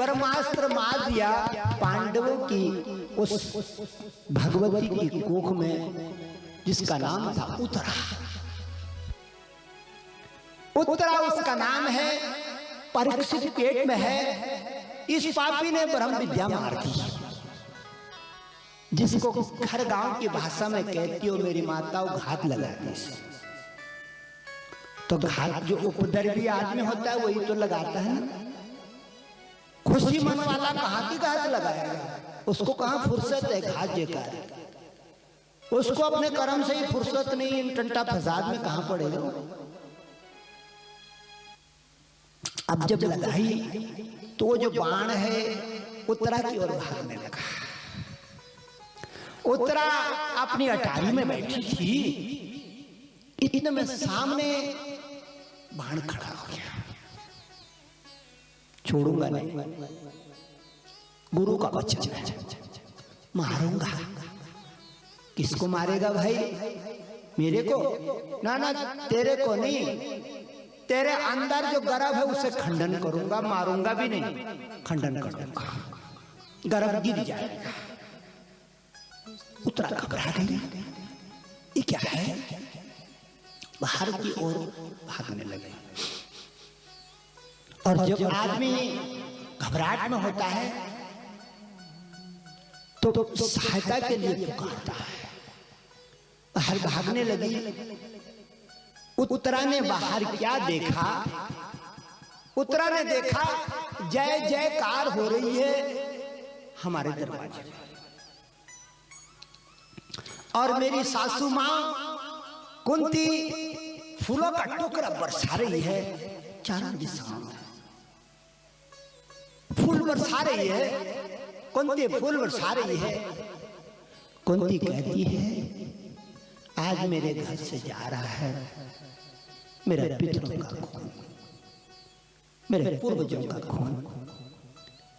ब्रह्मास्त्र मार दिया पांडवों की उस भगवती की कोख में, जिसका नाम था उत्तरा। उत्तरा उसका नाम है, परीक्षित पेट में है। इस पापी ने ब्रह्म विद्या मार दी, जिसको हर गांव की भाषा में कहती हो मेरी माताओं घात लगा दी। तो घात जो उपद्रवी आदमी होता है वही तो लगाता है ना। खुशी मन वाला कहाँ की घात लगाएगा, उसको कहाँ फुर्सत है घात जेकार। उसको अपने कर्म से ही फुर्सत नहीं, इन टंटा फसाद में कहाँ पड़ेगा। अब जब लगाई तो वो जो बाण है उत्तरा की ओर भागने लगा। उत्तरा अपनी अटारी में बैठी थी, इतने में सामने बाण खड़ा हो गया। छोड़ूंगा नहीं, गुरु का वचन है, मारूंगा। किसको मारेगा भाई? मेरे को? ना ना, तेरे को नहीं, तेरे अंदर जो गर्भ है उसे खंडन करूंगा, मारूंगा भी नहीं, खंडन कर दूंगा, गर्भ गिर जाएगा। उत्तरा घबरा गई, ये क्या है? बाहर की ओर भागने लगे। और जब आदमी घबराहट में होता है तो सहायता के लिए पुकारता है। बाहर भागने लगी। उत्तरा ने बाहर क्या देखा? उत्तरा ने देखा जय जयकार हो रही है हमारे दरवाजे में, और मेरी सासू मां कुंती फूलों का टुकड़ा बरसा रही है चारों दिशाओं में। फूल बरसा रही है कुंती, फूल बरसा रही है। कुंती कहती है आज मेरे घर से जा रहा है मेरे पितरों का खून, मेरे पूर्वजों का खून,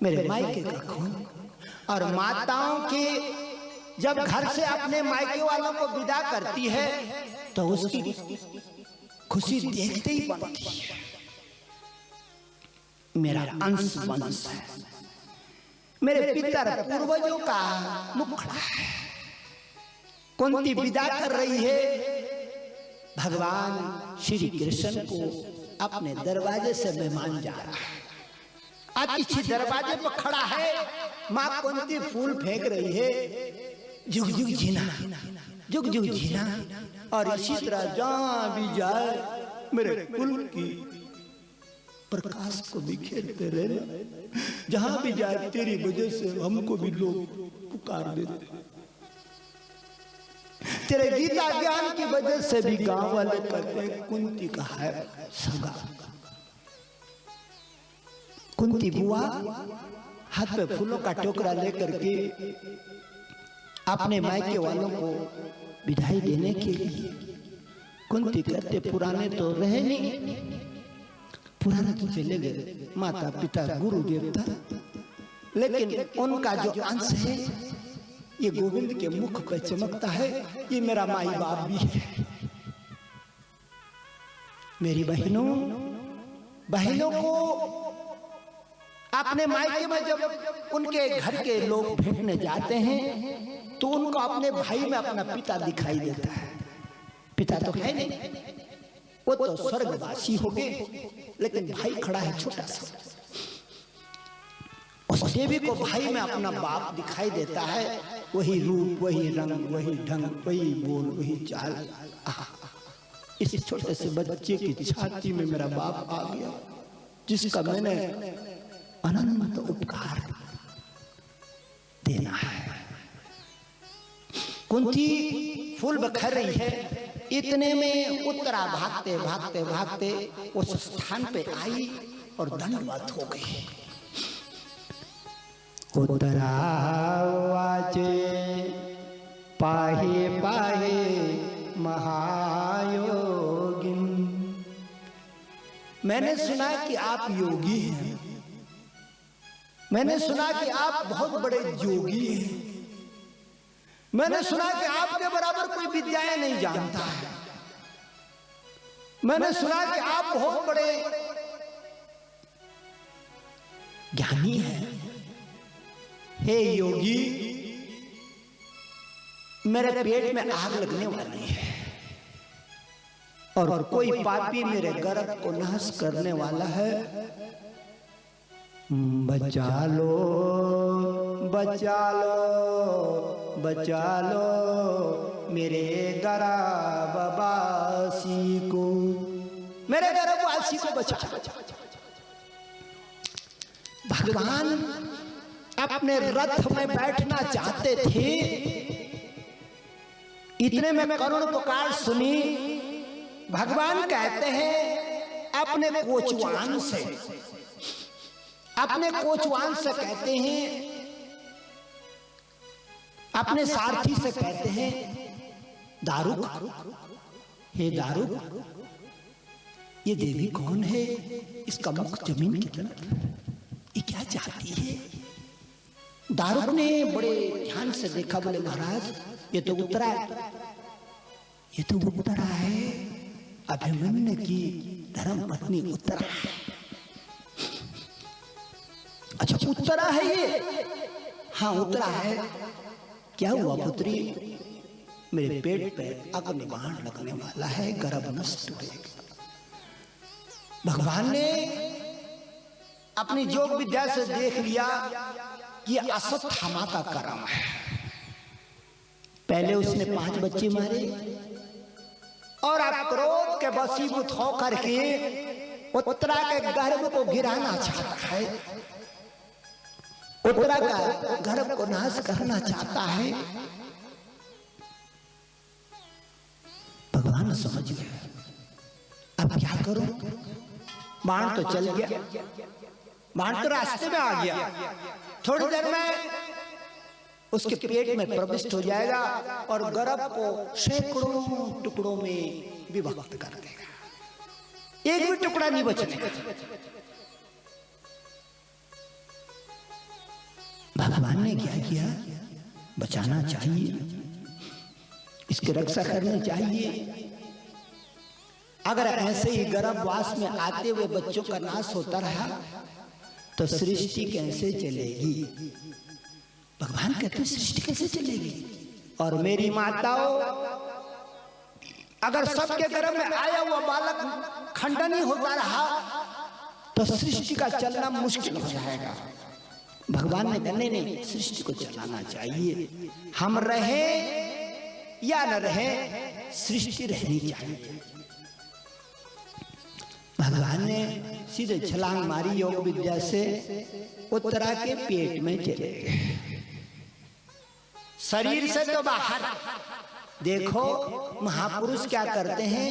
मेरे मायके का खून। और माताओं की जब घर से अपने मायके वालों को विदा करती है तो उसकी खुशी देखते ही बनती है। मेरा अंश वंश है, मेरे पितर पूर्वजों का मुखड़ा है। कुंती विदा कर रही है भगवान श्री कृष्ण को अपने दरवाजे से मेहमान जा रहा है। अतिथि दरवाजे पर खड़ा है, मां कुंती फूल फेंक रही है, जुग जुग जीना, जुग जुग जीना। और इसी तरह जहां भी जाए मेरे कुल की प्रकाश को बिखेरते रहना। जहां भी जाए तेरी वजह से हमको भी लोग पुकार देते, तेरे गीता ज्ञान की वजह से भी गांव वाले कहते हैं कुंती का है सगा। कुंती बुआ हाथ पे फूलों का टोकरा लेकर के अपने मायके वालों को विदाई देने के लिए। कुंती कहते पुराने तो रहे नहीं, पुराने तो चले गए, माता पिता गुरु देवता, लेकिन उनका जो अंश है ये गोविंद के मुख पर चमकता है। ये मेरा माई बाप भी है। मेरी बहनों को अपने मायके में जब उनके घर के लोग भेंटने जाते हैं तो उनको अपने भाई में अपना पिता दिखाई देता है। पिता तो है नहीं, वो तो स्वर्गवासी हो गए, लेकिन भाई खड़ा है छोटा सा। उस देवी को भाई में अपना बाप दिखाई देता है। वही रूप, वही रंग, वही ढंग, वही बोल, वही चाल। इस छोटे से बच्चे की छाती में मेरा बाप आ गया, जिसका मैंने अनंत उपकार देना है। कुंती फूल बखर रही है, इतने में उत्तरा भागते भागते भागते उस स्थान पे आई और दंडवत हो गई। उत्तरा वाचे पाहे पाहे महायोगिन। मैंने सुना कि आप योगी हैं, मैंने सुना कि आप बहुत बड़े योगी हैं, मैंने सुना कि आपके बराबर कोई विद्याएं नहीं जानता है, मैंने सुना कि आप बहुत बड़े ज्ञानी है। हे योगी, मेरे पेट में आग लगने वाली है और कोई पापी मेरे गर्भ को नाश करने वाला है। बचा लो, बचा लो, बचा लो मेरे गर्भवासी को, मेरे गर्भवासी को बचा। भगवान अपने रथ में बैठना चाहते थे, इतने में करुण पुकार सुनी। भगवान कहते हैं अपने कोचवान से, अपने कोचवान से कहते हैं, अपने सारथी से कहते हैं, दारुक, हे दारुक, ये देवी कौन है? इसका मुख जमीन की तरफ, ये क्या चाहती है? दारुक ने बड़े ध्यान से देखा, बोले महाराज ये तो उत्तरा है, ये तो उत्तरा है, अभिमन्यु की धर्म पत्नी उत्तरा है। अच्छा उत्तरा है ये? हाँ उत्तरा है। क्या हुआ पुत्री? मेरे पेट पे अग्निबाण लगने वाला है, गर्भ नष्ट होगा। भगवान ने अपनी योग विद्या से देख लिया कि अश्वत्थामा का कर्म है। पहले उसने 5 बच्चे मारे और अब क्रोध के वशीभूत होकर के उत्तरा के गर्भ को गिराना चाहता है, उत्तरा का गर्भ को नाश करना चाहता है। भगवान समझ गए, अब क्या करूं? बाण तो चल गया, बाण तो रास्ते में आ गया, थोड़ी देर में उसके पेट में प्रविष्ट हो जाएगा और गर्भ को सैकड़ों टुकड़ों में विभक्त कर देगा, एक भी टुकड़ा नहीं बचने। भगवान ने क्या किया? बचाना चाहिए, इसकी रक्षा करनी चाहिए। अगर ऐसे ही गर्भवास में आते हुए बच्चों का नाश होता रहा तो सृष्टि कैसे चलेगी? भगवान कहते हैं सृष्टि कैसे चलेगी? और मेरी माताओं, अगर सबके गर्भ में आया हुआ बालक खंडनी होता रहा तो सृष्टि का चलना मुश्किल हो जाएगा। भगवान ने कहा नहीं, सृष्टि को चलाना चाहिए, हम रहे या न रहे, सृष्टि रहनी चाहिए। भगवान ने सीधे छलांग मारी योग विद्या से, उत्तरा के पेट में चले गए। शरीर से तो बाहर। देखो महापुरुष क्या करते हैं,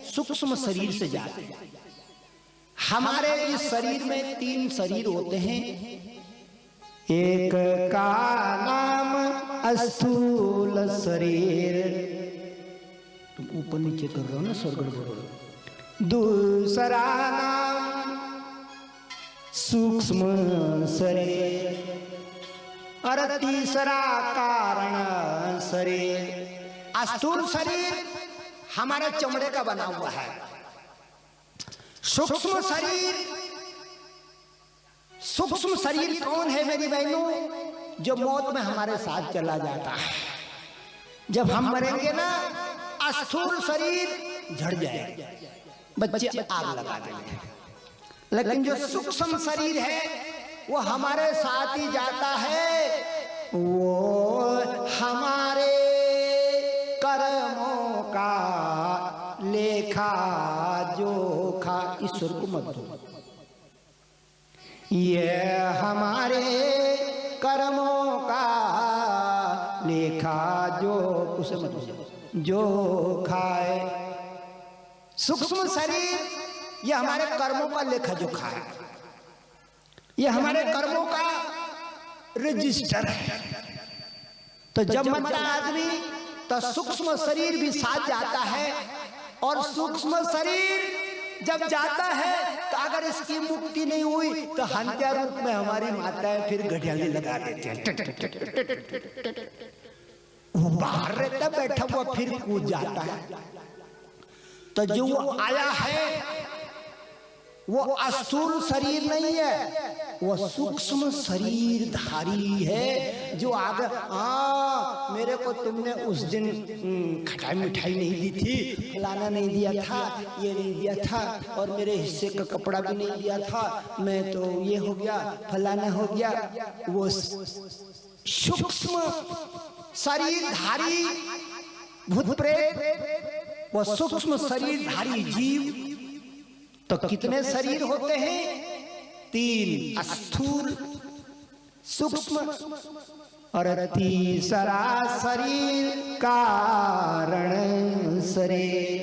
सूक्ष्म शरीर से जाते हैं। हमारे इस शरीर में 3 शरीर होते हैं, एक का नाम स्थूल शरीर, तुम ऊपर नीचे कर रहे हो ना स्वर्ग, दूसरा नाम सूक्ष्म शरीर और तीसरा कारण शरीर। स्थूल शरीर हमारे चमड़े का बना हुआ है, सूक्ष्म शरीर, सूक्ष्म शरीर कौन है मेरी बहनों? जो मौत में हमारे साथ चला जाता है। जब हम मरेंगे ना, स्थूल शरीर झड़ जाएगा, बच्चे आग लगा देंगे, लेकिन जो सूक्ष्म शरीर है वो हमारे साथ ही जाता है। वो हमारे कर्मों का लेखा जोखा, ईश्वर को मत दो, ये हमारे कर्मों का लेखा जो उसे मत जो खाए। सूक्ष्म शरीर ये हमारे कर्मों का लेखा जोखा है, ये हमारे कर्मों का रजिस्टर है। तो जब मरता आदमी तो सूक्ष्म शरीर भी साथ जाता है, और सूक्ष्म शरीर जब जाता है तो अगर इसकी मुक्ति नहीं हुई तो हत्या रूप में हमारी माताएं फिर घड़ियाली लगा देती हैं। वो बाहर रहता बैठा हुआ फिर कूद जाता है। तो जो वो आया है वो स्थूल शरीर नहीं है, वो सूक्ष्म शरीर धारी है। जो आगे मेरे को तुमने उस दिन खटाई मिठाई नहीं दी थी, फलाना नहीं दिया था, ये नहीं दिया था, और मेरे हिस्से का कपड़ा भी नहीं दिया था, मैं तो ये हो गया, फलाना हो गया। वो सूक्ष्म शरीरधारी भूत प्रेत, वो सूक्ष्म शरीरधारी जीव। तो कितने शरीर होते हैं? 3, स्थूल, सूक्ष्म और तीसरा शरीर कारण शरीर।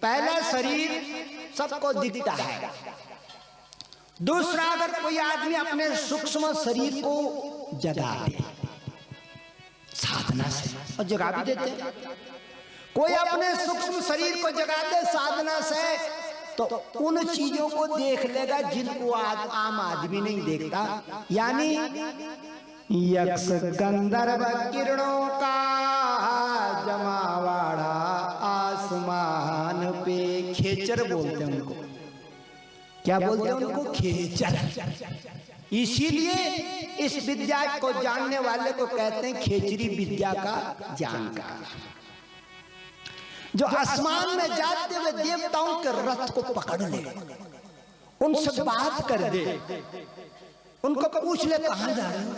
पहला शरीर सबको दिखता है। दूसरा, अगर कोई आदमी अपने सूक्ष्म शरीर को जगा दे साधना से, और जगा भी देते, कोई अपने सूक्ष्म शरीर को जगा दे साधना से, तो उन चीजों को देख लेगा जिनको आम आदमी नहीं देखता। यानी यक्ष गंधर्व किरणों का जमावाड़ा आसमान पे। खेचर बोलते हैं उनको। क्या बोलते हैं उनको? खेचर। इसीलिए इस विद्या को जानने वाले को कहते हैं खेचरी विद्या का जानकार। जो आसमान में जाते हुए देवताओं के रथ को पकड़ ले, उनसे बात कर दे, उनको पूछ ले कहां जा रहे हो,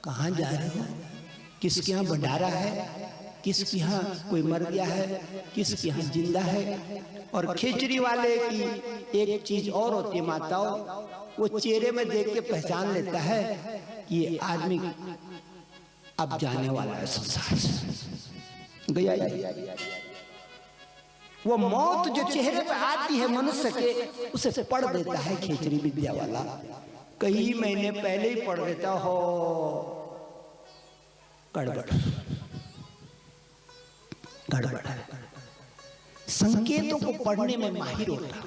कहां जा रहे हो, किसके यहाँ भंडारा है, किसके यहाँ कोई मर गया है, किसके यहाँ जिंदा है। और खेचरी वाले की एक चीज और होती है माताओं, वो चेहरे में देख के पहचान लेता है कि ये आदमी अब जाने वाला है संसार से, गया। वो मौत जो चेहरे पे आती है मनुष्य के, उसे पढ़ देता है खेचरी विद्या वाला। कई महीने पहले ही पढ़ देता हो, गड़बड़ गड़बड़। संकेतों को पढ़ने में माहिर होता है।